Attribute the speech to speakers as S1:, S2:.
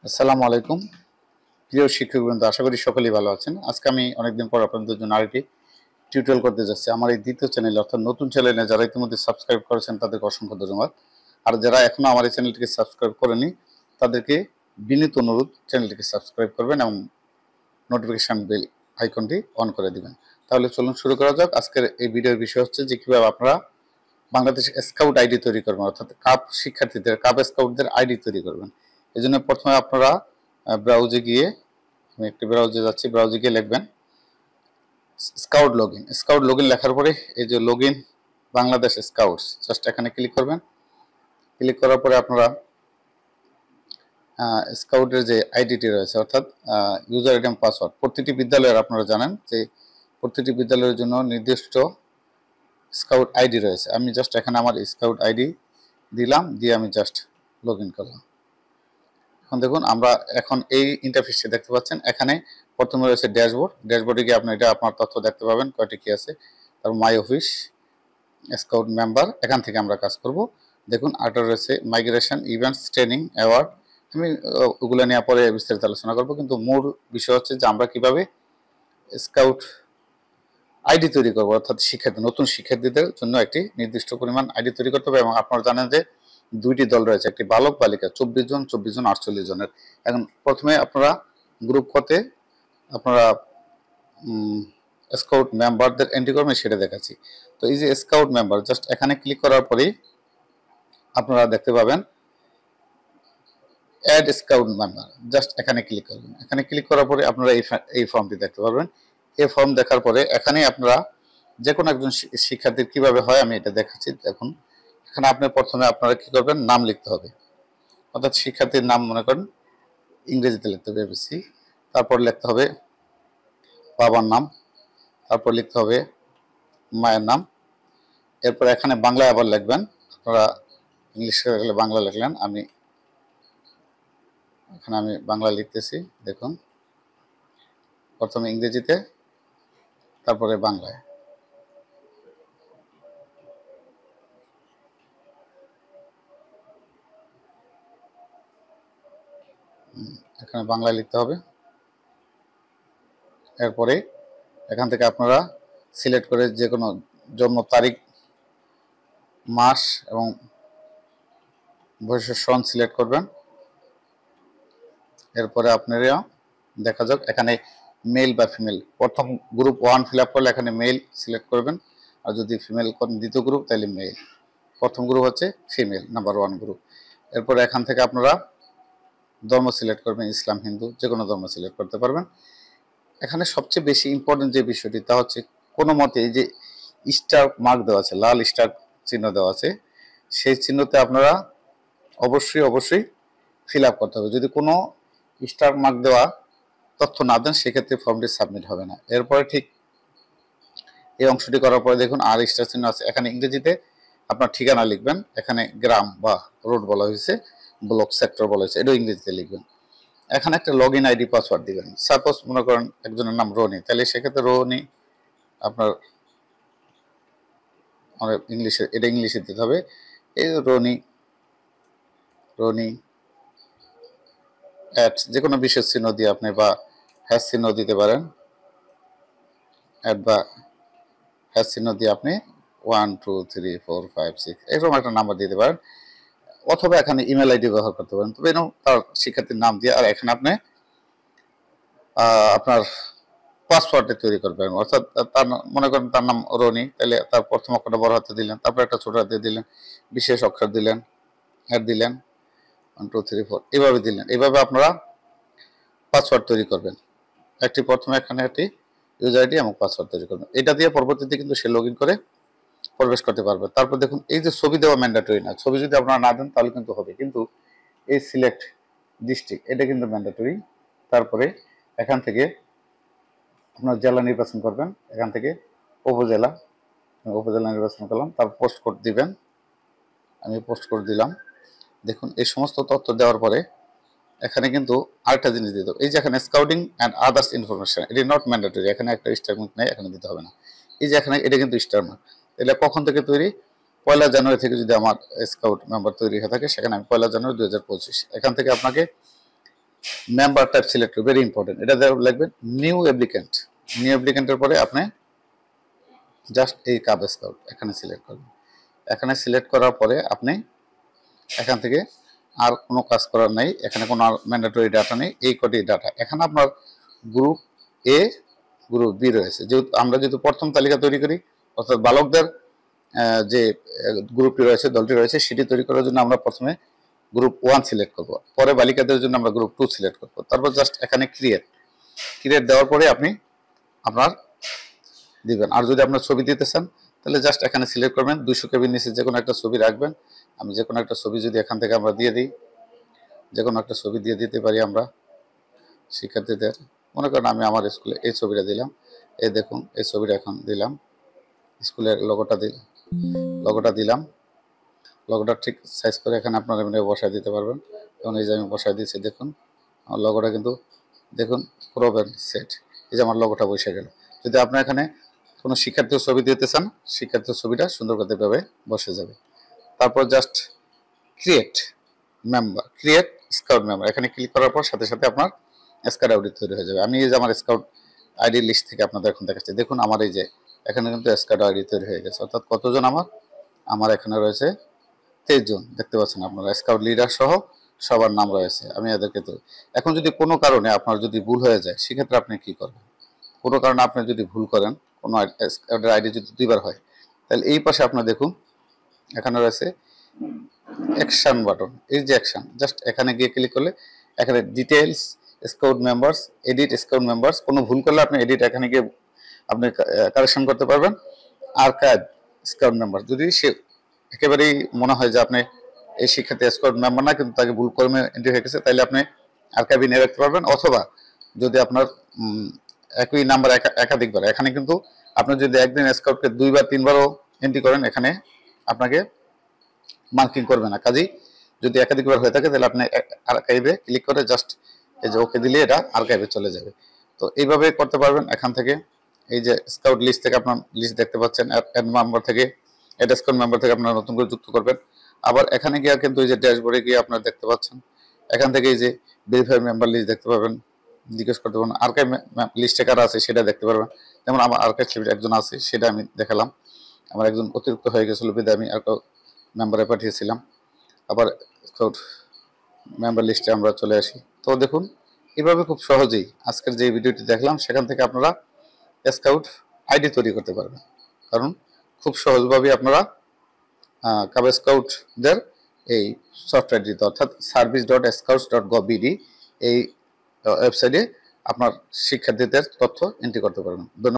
S1: আসসালামু আলাইকুম প্রিয় শিক্ষকবৃন্দ, আশা করি সকলেই ভালো আছেন। আজকে আমি অনেকদিন পর আপনাদের জন্য আরেকটি টিউটোরিয়াল করতে যাচ্ছি। আমার এই দ্বিতীয় চ্যানেল অর্থাৎ নতুন চ্যানেলে যারা ইতিমধ্যে সাবস্ক্রাইব করেছেন তাদেরকে অসংখ্য ধন্যবাদ। আর যারা এখনো আমার এই চ্যানেলটিকে সাবস্ক্রাইব করেনি তাদেরকে বিনীত অনুরোধ চ্যানেলটিকে সাবস্ক্রাইব করবেন এবং নোটিফিকেশন বেল আইকনটি অন করে দিবেন। তাহলে চলুন শুরু করা যাক। আজকের এই ভিডিওর বিষয় হচ্ছে যে কিভাবে আপনারা বাংলাদেশ স্কাউট আইডি তৈরি করবেন, অর্থাৎ কাপ শিক্ষার্থীদের কাপ স্কাউটদের আইডি তৈরি করবেন। এই জন্য প্রথমে আপনারা ব্রাউজে গিয়ে, আমি একটি ব্রাউজে যাচ্ছি, ব্রাউজে গিয়ে লিখবেন স্কাউট লগইন। স্কাউট লগইন লেখার পরে এই যে লগইন বাংলাদেশ স্কাউটস, জাস্ট এখানে ক্লিক করবেন। ক্লিক করার পরে আপনারা স্কাউটের যে আইডিটি রয়েছে অর্থাৎ ইউজার আইডি এবং পাসওয়ার্ড, প্রতিটি বিদ্যালয়ের আপনারা জানেন যে প্রতিটি বিদ্যালয়ের জন্য নির্দিষ্ট স্কাউট আইডি রয়েছে। আমি জাস্ট এখানে আমার স্কাউট আইডি দিলাম, দিয়ে আমি জাস্ট লগইন করলাম। এখন দেখুন আমরা এখন এই ইন্টারফেসটি দেখতে পাচ্ছেন। এখানে প্রথমে রয়েছে ড্যাশবোর্ড। ড্যাশবোর্ডে গিয়ে আপনি এটা আপনার তথ্য দেখতে পাবেন, কয়টি কি আছে। তারপর মাই অফিস, স্কাউট মেম্বার, এখান থেকে আমরা কাজ করব। দেখুন আরটা রয়েছে মাইগ্রেশন, ইভেন্টস, ট্রেনিং, অ্যাওয়ার্ড। আমি ওগুলো নিয়ে পরে বিস্তারিত আলোচনা করব, কিন্তু মূল বিষয় হচ্ছে যে আমরা কিভাবে স্কাউট আইডি তৈরি করবো, অর্থাৎ নতুন শিক্ষার্থীদের জন্য একটি নির্দিষ্ট পরিমাণ আইডি তৈরি করতে হবে। এবং আপনারা জানেন যে দুইটি দল রয়েছে, একটি বালক বালিকা, 24 জন 48 জনের। এখন প্রথমে আপনারা গ্রুপ করতে আপনারা স্কাউট মেম্বারদের এন্ট্রি করবেন, সেটা দেখাচ্ছি। তো এই যে স্কাউট মেম্বার, জাস্ট এখানে ক্লিক করার পরেই আপনারা দেখতে পাবেন অ্যাড স্কাউট মেম্বার, জাস্ট এখানে ক্লিক করবেন। এখানে ক্লিক করার পরে আপনারা এই ফর্মটি দেখতে পারবেন। এই ফর্ম দেখার পরে এখানে আপনারা যে কোনো একজন শিক্ষার্থীর কিভাবে হয় আমি এটা দেখাচ্ছি। দেখুন এখানে আপনি প্রথমে আপনারা কি করবেন, নাম লিখতে হবে, অর্থাৎ শিক্ষার্থীর নাম মনে করেন ইংরেজিতে লিখতে হবে এবিসি, তারপর লিখতে হবে বাবার নাম, তারপর লিখতে হবে মায়ের নাম, এরপর এখানে বাংলায় আবার লিখবেন। আপনারা ইংলিশে লিখলে বাংলা লিখলেন, এখানে আমি বাংলা লিখতেছি। দেখুন প্রথমে ইংরেজিতে, তারপরে বাংলায়। এখানে বাংলায় লিখতে হবে। এরপরে এখান থেকে আপনারা সিলেক্ট করে যে কোনো জন্ম তারিখ, মাস এবং বয়সের সন সিলেক্ট করবেন। এরপরে আপনারা দেখা যাক এখানে মেল বা ফিমেল, প্রথম গ্রুপ 1 ফিল আপ করলে এখানে মেল সিলেক্ট করবেন, আর যদি ফিমেল করেন দ্বিতীয় গ্রুপ তাহলে মেল। প্রথম গ্রুপ হচ্ছে ফিমেল, নাম্বার 1 গ্রুপ। এরপরে এখান থেকে আপনারা ধর্ম সিলেক্ট করবেন, ইসলাম, হিন্দু, যে কোনো ধর্ম সিলেক্ট করতে পারবেন। এখানে সবচেয়ে বেশি ইম্পর্টেন্ট যে বিষয়টি তা হচ্ছে কোনো মতে এই যে স্টার মার্ক দেওয়া আছে, লাল স্টার চিহ্ন দেওয়া আছে, সেই চিহ্নতে আপনারা অবশ্যই ফিল আপ করতে হবে। যদি কোনো স্টার মার্ক দেওয়া তথ্য না দেন সেক্ষেত্রে ফর্মটি সাবমিট হবে না। এরপরে ঠিক এই অংশটি করার পরে দেখুন আর স্টার চিহ্ন আছে। এখানে ইংরেজিতে আপনার ঠিকানা লিখবেন, এখানে গ্রাম বা রোড বলা হয়েছে, ব্লক, সেক্টর বলা হয়েছে, এটাও ইংরেজিতে লিখবেন। এখানে একটা লগ ইন আইডি পাসওয়ার্ড দিবেন। সাপোজ মনে করেন একজনের নাম রনি, তাহলে সেক্ষেত্রে রনি আপনার ইংলিশে, এটা ইংলিশে দিতে হবে। এই রনি অ্যাট যে কোনো বিশেষ চিহ্ন দিয়ে আপনি বা হ্যাশ চিহ্ন দিতে পারেন, অ্যাট বা হ্যাশ চিহ্ন দিয়ে আপনি 1 2 3 4 5 6 এরকম একটা নাম্বার দিতে পারেন, অথবা এখানে ইমেল আইডি ব্যবহার করতে পারেন। তবে তার শিক্ষার্থীর নাম দিয়ে, আর এখানে আপনি আপনার পাসওয়ার্ডটা তৈরি করবেন। অর্থাৎ তার মনে করেন তার নাম রনি, তাহলে তার প্রথম অক্ষরটা বড় হাতে দিলেন, তারপর একটা ছোট হাতে দিলেন, বিশেষ অক্ষর দিলেন, অ্যাড দিলেন, 1 2 3 4 এইভাবে দিলেন। এইভাবে আপনারা পাসওয়ার্ড তৈরি করবেন। প্রথমে এখানে একটি ইউজার আইডি এবং পাসওয়ার্ড তৈরি করবেন। এটা দিয়ে পরবর্তীতে কিন্তু সে লগ ইন করে প্রবেশ করতে পারবে। তারপর দেখুন এই যে ছবি দেওয়া ম্যান্ডেটরি না, ছবি যদি আপনারা না দেন তাহলে কিন্তু হবে, কিন্তু এই সিলেক্ট ডিস্ট্রিক্ট এটা কিন্তু ম্যান্ডেটরি। তারপরে এখান থেকে আপনার জেলা নির্বাচন করবেন, এখান থেকে উপজেলা নির্বাচন করলাম, তারপর পোস্ট কোড দিবেন, আমি পোস্ট কোড দিলাম। দেখুন এই সমস্ত তথ্য দেওয়ার পরে এখানে কিন্তু আরেকটা জিনিস দিতে হবে, এই যে এখানে স্কাউটিং অ্যান্ড আদার্স ইনফরমেশন, এটি নট ম্যান্ডেটরি, এখানে একটা স্টার মার্ক নেই, এখানে দিতে হবে না। এই যে এখানে এটা কিন্তু স্টার মার্ক, এটা কখন থেকে তৈরি, 1 জানুয়ারি থেকে যদি আমার স্কাউট মেম্বার তৈরি হয়ে থাকে, সেখানে আমি 1 জানুয়ারি 2025, এখান থেকে আপনাকে মেম্বার টাইপ সিলেক্ট করবেন, ভেরি ইম্পর্টেন্ট। এটা লিখবেন নিউ অ্যাপ্লিক্যান্ট। নিউ অ্যাপ্লিক্যান্টের পরে আপনি জাস্ট এই কাব স্কাউট এখানে সিলেক্ট করবেন। এখানে সিলেক্ট করার পরে আপনি এখান থেকে আর কোনো কাজ করার নাই, এখানে কোনো ম্যান্ডেটরি ডাটা নেই, এই কটি ডাটা। এখানে আপনার গ্রুপ এ, গ্রুপ বি রয়েছে। যেহেতু আমরা যেহেতু প্রথম তালিকা তৈরি করি, অর্থাৎ বালকদের যে গ্রুপটি রয়েছে, দলটি রয়েছে, সেটি তৈরি করার জন্য আমরা প্রথমে গ্রুপ 1 সিলেক্ট করব, পরে বালিকাদের জন্য আমরা গ্রুপ 2 সিলেক্ট করব। তারপর জাস্ট এখানে ক্রিয়েট দেওয়ার পরে আপনি আপনার দিবেন। আর যদি আপনার ছবি দিতে চান তাহলে জাস্ট এখানে সিলেক্ট করবেন, 200 কেবির নিচে যে কোনো একটা ছবি রাখবেন। আমি যে কোনো একটা ছবি যদি এখান থেকে আমরা দিয়ে দিই, যে কোনো একটা ছবি দিয়ে দিতে পারি আমরা শিক্ষার্থীদের। মনে করেন আমি আমার স্কুলে এই ছবিটা দিলাম, এই দেখুন এই ছবিটা এখন দিলাম, স্কুলের লোগোটা দিলাম। লোগোটা ঠিক সাইজ করে এখানে আপনারা এমনি বসায় দিতে পারবেন। এবং এই যে আমি বসায় দিয়েছি, দেখুন আমার লোগোটা কিন্তু দেখুন প্রবেন সেট, এই যে আমার লোগোটা বসে গেল। যদি আপনি এখানে কোনো শিক্ষার্থীর ছবি দিতে চান, শিক্ষার্থীর ছবিটা সুন্দর করতে ভাবে বসে যাবে। তারপর জাস্ট ক্রিয়েট স্কাউট মেম্বার, এখানে ক্লিক করার পর সাথে সাথে আপনার স্কাউট আইডি তৈরি হয়ে যাবে। আমি এই যে আমার স্কাউট আইডি লিস্ট থেকে আপনাদের এখন দেখাচ্ছি, দেখুন আমার এই যে এখানে কিন্তু স্কাউট আইডি তৈরি হয়ে গেছে। অর্থাৎ কতজন আমার এখানে রয়েছে 23 জন, দেখতে পাচ্ছেন আপনারা স্কাউট লিডার সহ সবার নাম রয়েছে। আমি এদেরকে তো এখন যদি কোনো কারণে আপনার যদি ভুল হয়ে যায়, সেক্ষেত্রে আপনি কি করবেন? কোনো কারণে আপনি যদি ভুল করেন, কোনো স্কাউটের আইডি যদি দুইবার হয়, তাহলে এই পাশে আপনার দেখুন এখানে রয়েছে অ্যাকশন বাটন, এই যে অ্যাকশন, জাস্ট এখানে গিয়ে ক্লিক করলে এখানে details scout members, edit scout members, কোনো ভুল করলে আপনি এডিট এখানে গিয়ে আপনি কারেকশন করতে পারবেন। আর্কাইভ স্কাউট মেম্বার, যদি সে একেবারেই মনে হয় যে আপনি এই শিক্ষার্থী স্কাউট মেম্বার না, কিন্তু তাকে ভুল কর্মে এন্ট্রি হয়ে গেছে, তাহলে আপনি আর্কাইভে নিয়ে রাখতে পারবেন। অথবা যদি আপনার একই নাম্বার একাধিকবার, এখানে কিন্তু আপনি যদি একদিন স্কাউটকে 2 বা 3 বারও এন্ট্রি করেন, এখানে আপনাকে মার্কিং করবে না। কাজেই যদি একাধিকবার হয়ে থাকে তাহলে আপনি আর্কাইভে ক্লিক করে জাস্ট এই যে ওকে দিলে এটা আর্কাইভে চলে যাবে। তো এইভাবে করতে পারবেন। এখান থেকে এই যে স্কাউট লিস্ট থেকে আপনার লিস্ট দেখতে পাচ্ছেন, অ্যাড মেম্বার থেকে, অ্যাড স্কাউট মেম্বার থেকে আপনারা নতুন করে যুক্ত করবেন। আবার এখানে গিয়ে কিন্তু এই যে ড্যাশবোর্ডে গিয়ে আপনারা দেখতে পাচ্ছেন, এখান থেকে এই যে ভেরিফাই মেম্বার লিস্ট দেখতে পাবেন, জিজ্ঞেস করতে পারবেন আর্কাইভ লিস্টে কারা আছে সেটা দেখতে পারবেন। যেমন আমার আর্কাইভ লিস্টে একজন আছে, সেটা আমি দেখালাম। আমার একজন অতিরিক্ত হয়ে গেছিল বিধায় আমি আর মেম্বারে পাঠিয়েছিলাম। আবার স্কাউট মেম্বার লিস্টে আমরা চলে আসি। তো দেখুন এভাবে খুব সহজেই আজকের যে ভিডিওটি দেখলাম, সেখান থেকে আপনারা স্কাউট আইডি তৈরি করতে পারবেন। কারণ খুব সহজভাবে আপনারা কাব স্কাউটদের এই সফটওয়্যারটিতে, অর্থাৎ service.scouts.gov.bd এই ওয়েবসাইটে আপনার শিক্ষার্থীদের তথ্য এন্ট্রি করতে পারবেন। ধন্যবাদ।